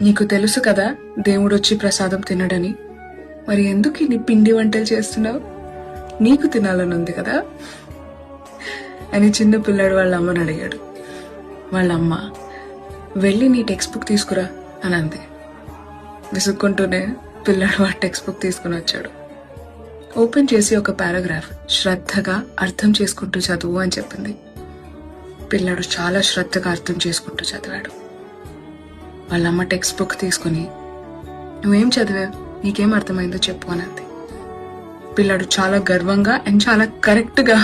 నీకు తెలుసు కదా దేవుడొచ్చి ప్రసాదం తినడని, మరి ఎందుకు నీ పిండి వంటలు చేస్తున్నావు? నీకు తినాలని కదా అని చిన్న పిల్లాడు వాళ్ళ అమ్మని అడిగాడు. వాళ్ళ అమ్మ, వెళ్ళి నీ టెక్స్ట్ బుక్ తీసుకురా అని అంది. విసుక్కుంటూనే పిల్లాడు ఆ టెక్స్ట్ బుక్ తీసుకుని వచ్చాడు. ఓపెన్ చేసి ఒక పారాగ్రాఫ్ శ్రద్ధగా అర్థం చేసుకుంటూ చదువు అని చెప్పింది. పిల్లాడు చాలా శ్రద్ధగా అర్థం చేసుకుంటూ చదివాడు. వాళ్ళమ్మ టెక్స్ట్ బుక్ తీసుకుని, నువ్వేం చదివావు, నీకేం అర్థమైందో చెప్పు అని అంది. పిల్లాడు చాలా గర్వంగా అండ్ చాలా కరెక్ట్గా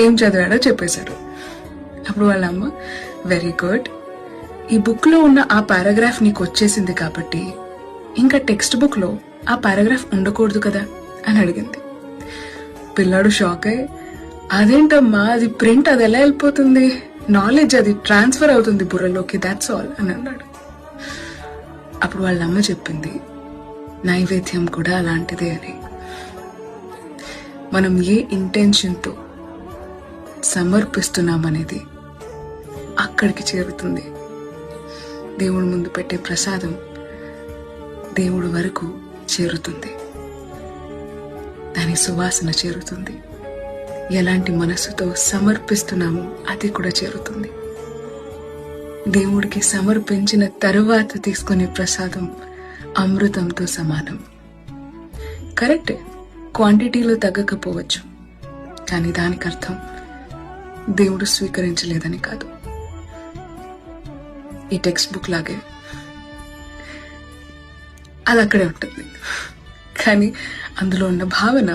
ఏం చదివాడో చెప్పేశాడు. అప్పుడు వాళ్ళమ్మ, వెరీ గుడ్, ఈ బుక్ లో ఉన్న ఆ పారాగ్రాఫ్ నీకు వచ్చేసింది కాబట్టి ఇంకా టెక్స్ట్ బుక్ లో ఆ పారాగ్రాఫ్ ఉండకూడదు కదా అని అడిగింది. పిల్లాడు షాక్ అయ్యి, అదేంటమ్మా, అది ప్రింట్, అది ఎలా వెళ్ళిపోతుంది, నాలెడ్జ్ అది ట్రాన్స్ఫర్ అవుతుంది బుర్రలోకి, దాట్స్ ఆల్ అని అన్నాడు. అప్పుడు వాళ్ళ అమ్మ చెప్పింది, నైవేద్యం కూడా అలాంటిదే అని. మనం ఏ ఇంటెన్షన్తో సమర్పిస్తున్నామనేది అక్కడికి చేరుతుంది. దేవుడి ముందు పెట్టే ప్రసాదం దేవుడి వరకు చేరుతుంది, దాని సువాసన చేరుతుంది. ఎలాంటి మనసుతో సమర్పిస్తున్నామో అది కూడా చేరుతుంది. దేవుడికి సమర్పించిన తరువాత తీసుకునే ప్రసాదం అమృతంతో సమానం. కరెక్ట్, క్వాంటిటీలో తగ్గకపోవచ్చు, కానీ దానికి అర్థం దేవుడు స్వీకరించలేదని కాదు. ఈ టెక్స్ట్ బుక్ లాగే అది అక్కడే ఉంటుంది, కానీ అందులో ఉన్న భావన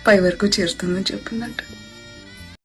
పై వరకు చేరుతుందని చెప్పిందంట.